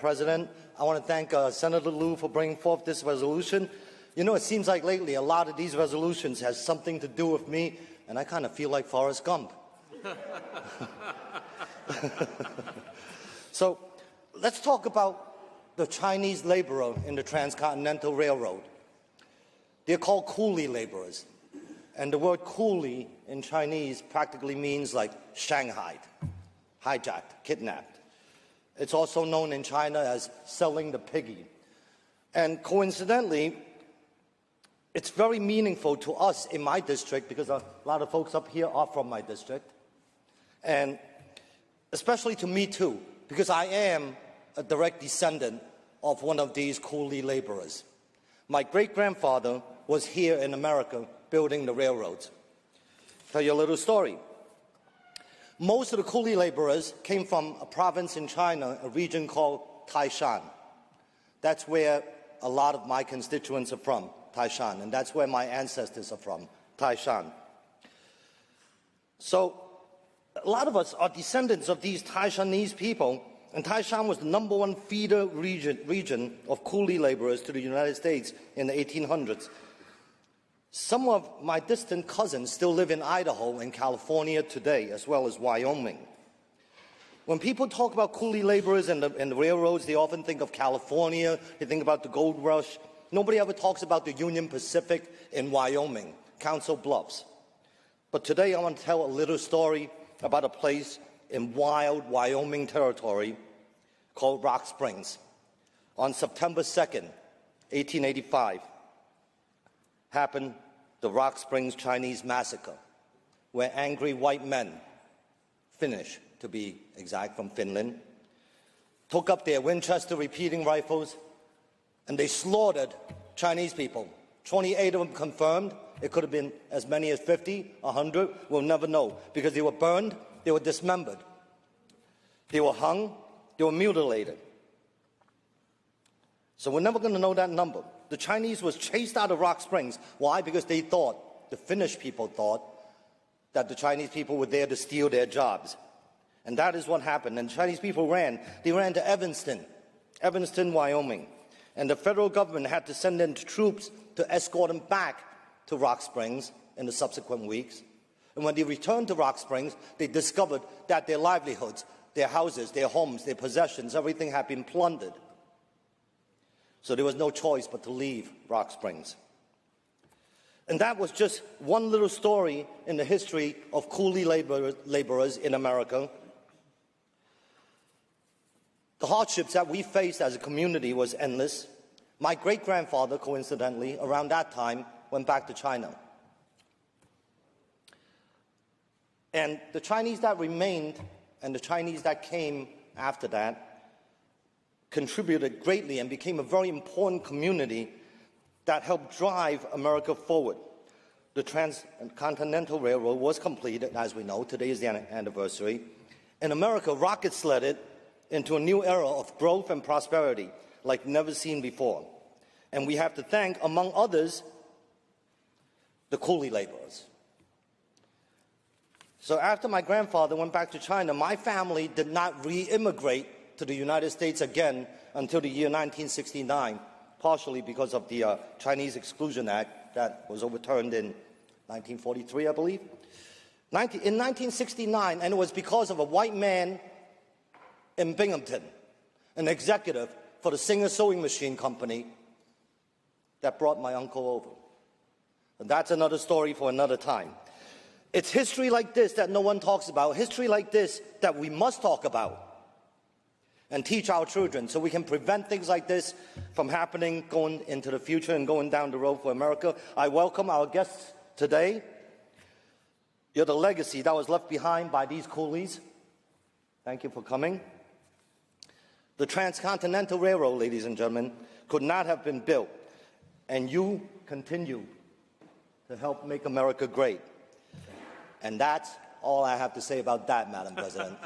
President. I want to thank Senator Liu for bringing forth this resolution. You know, it seems like lately a lot of these resolutions has something to do with me, and I kind of feel like Forrest Gump. So let's talk about the Chinese laborer in the Transcontinental Railroad. They're called coolie laborers. And the word coolie in Chinese practically means like shanghaied, hijacked, kidnapped. It's also known in China as selling the piggy. And coincidentally, it's very meaningful to us in my district because a lot of folks up here are from my district. And especially to me too, because I am a direct descendant of one of these coolie laborers. My great-grandfather was here in America building the railroads. Tell you a little story. Most of the coolie laborers came from a province in China, a region called Taishan. That's where a lot of my constituents are from, Taishan, and that's where my ancestors are from, Taishan. So a lot of us are descendants of these Taishanese people, and Taishan was the #1 feeder region of coolie laborers to the United States in the 1800s. Some of my distant cousins still live in Idaho and California today, as well as Wyoming. When people talk about coolie laborers and the railroads, they often think of California, they think about the gold rush. Nobody ever talks about the Union Pacific in Wyoming, Council Bluffs. But today I want to tell a little story about a place in wild Wyoming territory called Rock Springs. On September 2nd, 1885, happened the Rock Springs Chinese Massacre, where angry white men, Finnish to be exact, from Finland, took up their Winchester repeating rifles and they slaughtered Chinese people. 28 of them confirmed. It could have been as many as 50, 100. We'll never know because they were burned, they were dismembered, they were hung, they were mutilated. So we're never going to know that number. The Chinese was chased out of Rock Springs. Why? Because they thought, the Finnish people thought, that the Chinese people were there to steal their jobs. And that is what happened. And Chinese people ran. They ran to Evanston, Wyoming. And the federal government had to send in troops to escort them back to Rock Springs in the subsequent weeks. And when they returned to Rock Springs, they discovered that their livelihoods, their houses, their homes, their possessions, everything had been plundered. So there was no choice but to leave Rock Springs. And that was just one little story in the history of coolie laborers in America. The hardships that we faced as a community was endless. My great-grandfather, coincidentally, around that time, went back to China. And the Chinese that remained and the Chinese that came after that contributed greatly and became a very important community that helped drive America forward. The Transcontinental Railroad was completed, as we know. Today is the anniversary. And America rocket-sled it into a new era of growth and prosperity like never seen before. And we have to thank, among others, the coolie laborers. So after my grandfather went back to China, my family did not re-immigrate to the United States again until the year 1969, partially because of the Chinese Exclusion Act that was overturned in 1943, I believe. In 1969, and it was because of a white man in Binghamton, an executive for the Singer Sewing Machine Company, that brought my uncle over. And that's another story for another time. It's history like this that no one talks about, history like this that we must talk about and teach our children so we can prevent things like this from happening going into the future and going down the road for America. I welcome our guests today. You're the legacy that was left behind by these coolies. Thank you for coming. The Transcontinental Railroad, ladies and gentlemen, could not have been built, and you continue to help make America great. And that's all I have to say about that, Madam President.